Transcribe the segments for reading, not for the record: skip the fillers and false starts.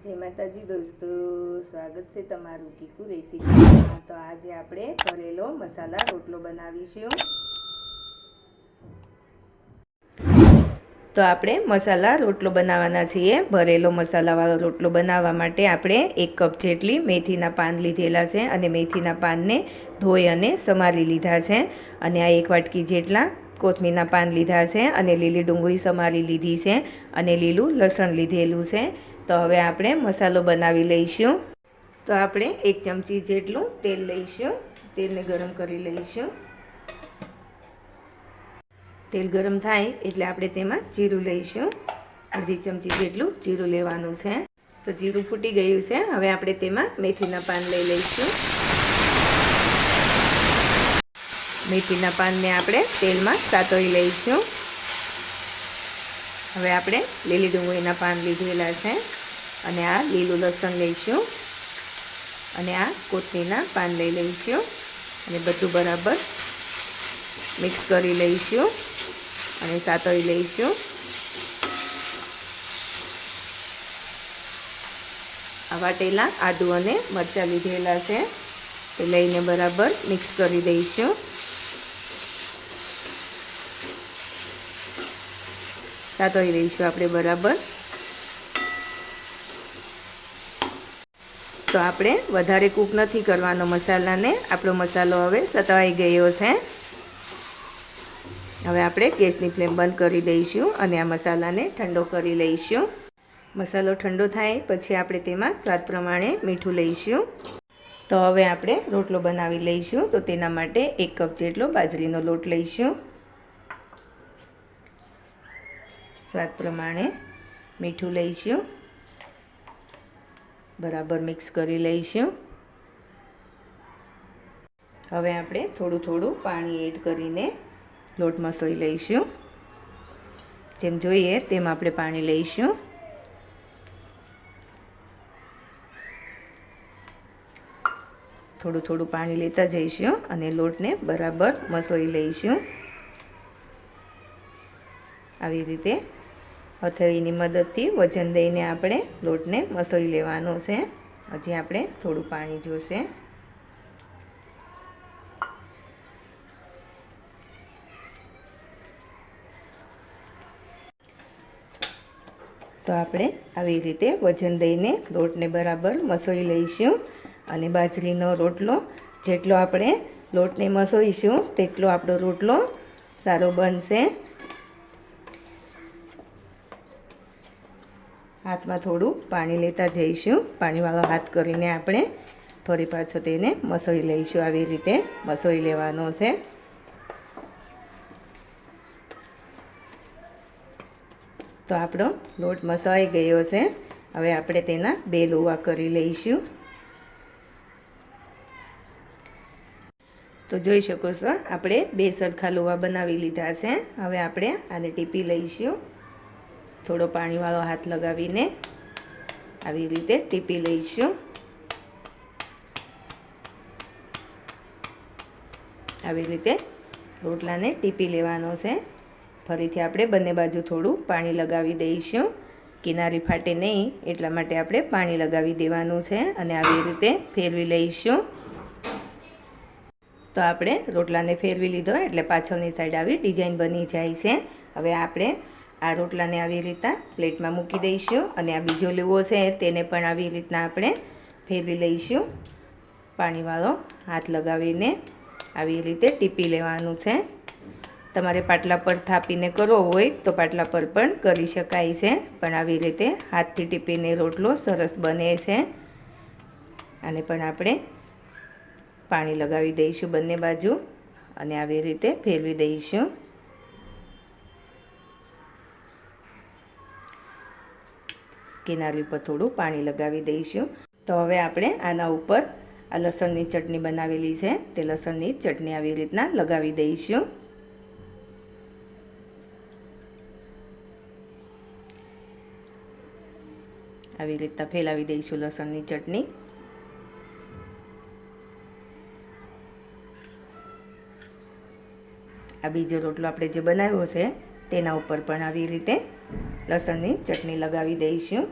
જય માતાજી દોસ્તો, સ્વાગત છે તમારું કીકુ રેસીપીમાં। તો આજે આપણે ભરેલો મસાલા રોટલો બનાવીશું। તો આપણે મસાલા રોટલો બનાવવાના છીએ। ભરેલો મસાલાવાળો રોટલો બનાવવા માટે આપણે 1 કપ જેટલી મેથીના પાન લીધેલા છે અને મેથીના પાનને ધોઈ અને સમારી લીધા છે। અને આ 1 વાટકી જેટલા કોથમીરના પાન લીધા છે અને લીલી ડુંગળી સમારી લીધી છે અને લીલું લસણ લીધેલું છે। તો હવે આપણે મસાલો બનાવી લઈશું। તો આપણે 1 ચમચી જેટલું તેલ લઈશું। તેલને ગરમ કરી લઈશું। તેલ ગરમ થાય એટલે આપણે તેમાં જીરું લઈશું। અડધી ચમચી જેટલું જીરું લેવાનું છે। તો જીરું ફૂટી ગયું છે। હવે આપણે તેમાં મેથીના પાન લઈ લઈશું। મેથીના પાનને આપણે તેલમાં સાતળી લઈશું। હવે આપણે લીલી ડુંગળીના પાન લીધેલા છે અને આ લીલું લસણ લઈશું અને આ કોથમીરના પાન લઈ લઈશું અને બધું બરાબર મિક્સ કરી લઈશું અને સાતળી લઈશું। આ વાટેલા આદુ અને મરચાં લીધેલા છે તે લઈને બરાબર મિક્સ કરી દઈશું। સાતળી લઈશું આપણે બરાબર। તો આપણે વધારે કૂક નથી કરવાનો મસાલાને। આપણો મસાલો હવે સતળાઈ ગયો છે। હવે આપણે ગેસની ફ્લેમ બંધ કરી દઈશું અને આ મસાલાને ઠંડો કરી લઈશું। મસાલો ઠંડો થાય પછી આપણે તેમાં સ્વાદ પ્રમાણે મીઠું લઈશું। તો હવે આપણે રોટલો બનાવી લઈશું। તો તેના માટે 1 કપ જેટલો બાજરીનો લોટ લઈશું। સ્વાદ પ્રમાણે મીઠું લઈશું। બરાબર મિક્સ કરી લઈશું। હવે આપણે થોડું થોડું પાણી એડ કરીને લોટ મસળી લઈશું। જેમ જોઈએ તેમ આપણે પાણી લઈશું। થોડું થોડું પાણી લેતા જઈશું અને લોટને બરાબર મસળી લઈશું। આવી રીતે હથેળીની મદદથી વજન દઈને આપણે લોટને મસળી લેવાનો છે। હજી આપણે થોડું પાણી જોશે। તો આપણે આવી રીતે વજન દઈને લોટને બરાબર મસળી લઈશું અને બાજરીનો રોટલો જેટલો આપણે લોટને મસળીશું તેટલો આપણો રોટલો સારો બનશે। હાથમાં થોડું પાણી લેતા જઈશું। પાણીવાળો હાથ કરીને આપણે ફરી પાછો તેને મસળી લઈશું। આવી રીતે મસળી લેવાનો છે। તો આપણો લોટ મસળાઈ ગયો છે। હવે આપણે તેના 2 લુવા કરી લઈશું। તો જોઈ શકો છો આપણે 2 સરખા લુવા બનાવી લીધા છે। હવે આપણે આને ટીપી લઈશું। થોડો પાણીવાળો હાથ લગાવીને આવી રીતે ટીપી લઈશું। આવી રીતે રોટલાને ટીપી લેવાનો છે। ફરીથી આપણે બંને બાજુ થોડું પાણી લગાવી દઈશું। કિનારી ફાટે નહીં એટલા માટે આપણે પાણી લગાવી દેવાનું છે અને આવી રીતે ફેરવી લઈશું। તો આપણે રોટલાને ફેરવી લીધો એટલે પાછળની સાઈડ આવી ડિઝાઇન બની જાય છે। હવે આપણે આ રોટલાને આવી રીતના પ્લેટમાં મૂકી દઈશું અને આ બીજો લુવો છે તેને પણ આવી રીતના આપણે ફેરવી લઈશું। પાણીવાળો હાથ લગાવીને આવી રીતે ટીપી લેવાનું છે। તમારે પાટલા પર થાપીને કરવો હોય તો પાટલા પર પણ કરી શકાય છે, પણ આવી રીતે હાથથી ટીપીને રોટલો સરસ બને છે। આને પણ આપણે પાણી લગાવી દઈશું બંને બાજુ અને આવી રીતે ફેરવી દઈશું। કિનારી પર થોડું પાણી લગાવી દઈશું। તો હવે આપણે આના ઉપર આ લસણની ચટણી બનાવેલી છે તે લસણની ચટણી આવી રીતના લગાવી દઈશું। આવી રીતના ફેલાવી દઈશું લસણની ચટણી। આ બીજો રોટલો આપણે જે બનાવ્યો છે તેના ઉપર પણ આવી રીતે લસણની ચટણી લગાવી દઈશું।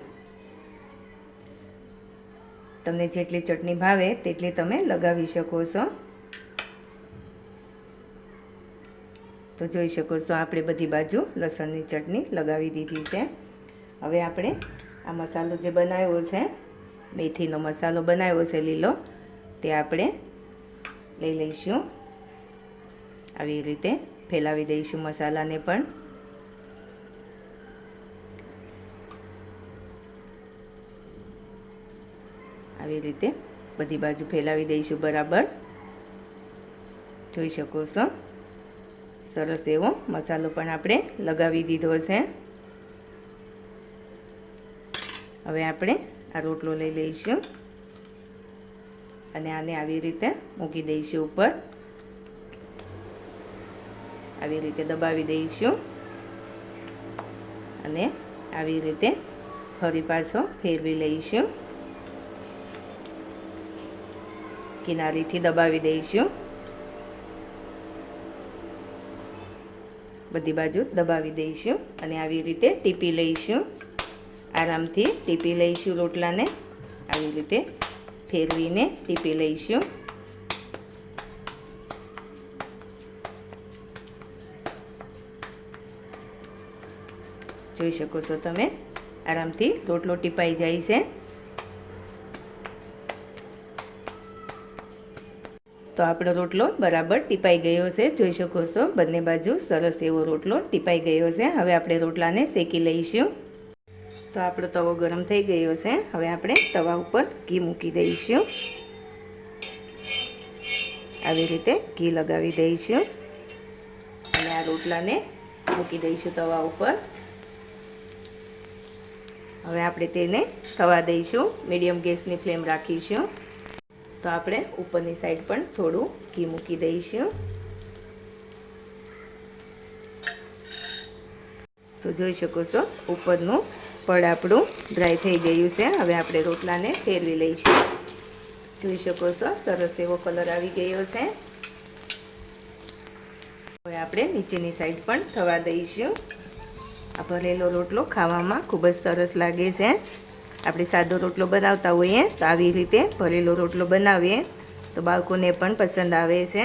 તમને જેટલી ચટણી ભાવે તેટલી તમે લગાવી શકો છો. તો જોઈ શકો છો આપણે બધી બાજુ લસણની ચટણી લગાવી દીધી છે. હવે આપણે આ મસાલો જે બનાવ્યો છે, મેથીનો મસાલો બનાવ્યો છે લીલો, તે આપણે લઈ લઈશું. આવી રીતે ફેલાવી દઈશું મસાલાને પણ. આવી રીતે બધી બાજુ ફેલાવી દઈશું બરાબર. જોઈ શકો છો સરસ એવો મસાલો પણ આપણે લગાવી દીધો છે. હવે આપણે આ રોટલો લઈ લઈશું અને આને આવી રીતે મૂકી દઈશું ઉપર. આવી રીતે દબાવી દઈશું અને આવી રીતે ફરી પાછો ફેરવી લઈશું. કિનારીથી દબાવી દઈશું. બધી બાજુ દબાવી દઈશું અને આવી રીતે ટીપી લઈશું. આરામથી ટીપી લઈશું રોટલાને. આવી રીતે ફેરવીને ટીપી લઈશું. જોઈ શકો છો તમે આરામથી રોટલો ટીપાઈ જાય છે. તો આપણો રોટલો બરાબર ટીપાઈ ગયો છે. જોઈ શકો છો બંને બાજુ સરસ એવો રોટલો ટીપાઈ ગયો છે. હવે આપણે રોટલાને શેકી લઈશું. તો આપણો તવો ગરમ થઈ ગયો છે. હવે આપણે તવા ઉપર ઘી મૂકી દઈશું. આવી રીતે ઘી લગાવી દઈશું અને આ રોટલાને મૂકી દઈશું તવા ઉપર. હવે આપણે તેને થવા દઈશું. મીડિયમ ગેસની ફ્લેમ રાખીશું. તો આપણે ઉપરની સાઈડ પણ થોડું ઘી મૂકી દઈશું. તો જોઈ શકો છો ઉપરનું પડ આપણું ડ્રાય થઈ ગયું છે. હવે આપણે રોટલાને ફેરવી લઈશું. જોઈ શકો છો સરસ એવો કલર આવી ગયો છે. હવે આપણે નીચેની સાઈડ પણ થવા દઈશું. આ ભરેલો રોટલો ખાવામાં ખૂબ જ સરસ લાગે છે. આપણે સાદો રોટલો બનાવતા હોઈએ તો આવી રીતે ભરેલો રોટલો બનાવીએ તો બાળકોને પણ પસંદ આવે છે.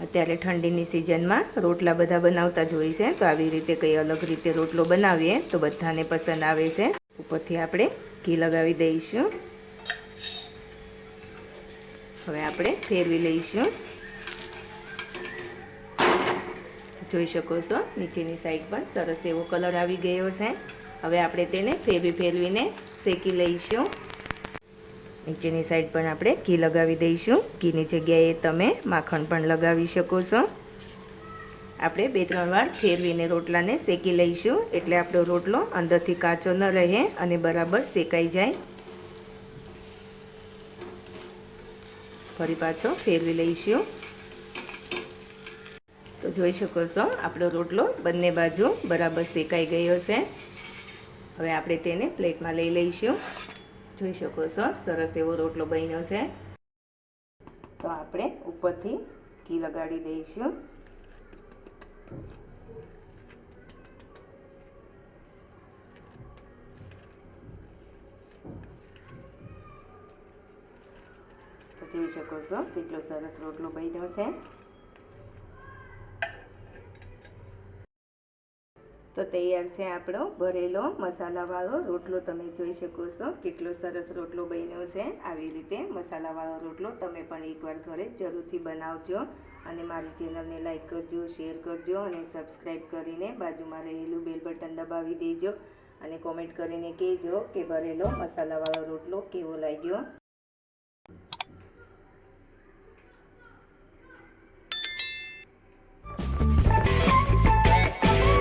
અત્યારે ઠંડીની સિઝનમાં રોટલા બધા બનાવતા જ હોય છે, તો આવી રીતે કંઈ અલગ રીતે રોટલો બનાવીએ તો બધાને પસંદ આવે છે. ઉપરથી આપણે ઘી લગાવી દઈશું. હવે આપણે ફેરવી લઈશું. જોઈ શકો છો નીચેની સાઈડ પણ સરસ એવો કલર આવી ગયો છે. હવે આપણે તેને ફેરવીને શેકી લઈશું. નીચેની સાઈડ પણ આપણે ઘી લગાવી દઈશું. ઘીની જગ્યાએ તમે માખણ પણ લગાવી શકો છો. આપણે 2-3 વાર ફેરવીને રોટલાને શેકી લઈશું એટલે આપણો રોટલો અંદરથી કાચો ન રહે અને બરાબર શેકાઈ જાય. ફરી પાછો ફેરવી લઈશું. તો જોઈ શકો છો આપણો રોટલો બંને બાજુ બરાબર શેકાઈ ગયો છે. હવે આપણે તેને પ્લેટમાં લઈ લઈશું. જોઈ શકો છો સરસ એવો રોટલો બન્યો છે. તો આપણે ઉપરથી ઘી લગાડી દઈશું. તો જોઈ શકો છો કેટલો સરસ રોટલો બન્યો છે. તો તૈયાર છે આપણો ભરેલો મસાલાવાળો રોટલો. તમે જોઈ શકો છો કેટલો સરસ રોટલો બન્યો છે. આવી રીતે મસાલાવાળો રોટલો તમે પણ એકવાર ઘરે જરૂરથી બનાવજો અને મારી ચેનલને લાઈક કરજો, શેર કરજો અને સબસ્ક્રાઈબ કરીને બાજુમાં રહેલું બેલ બટન દબાવી દેજો અને કોમેન્ટ કરીને કહેજો કે ભરેલો મસાલાવાળો રોટલો કેવો લાગ્યો.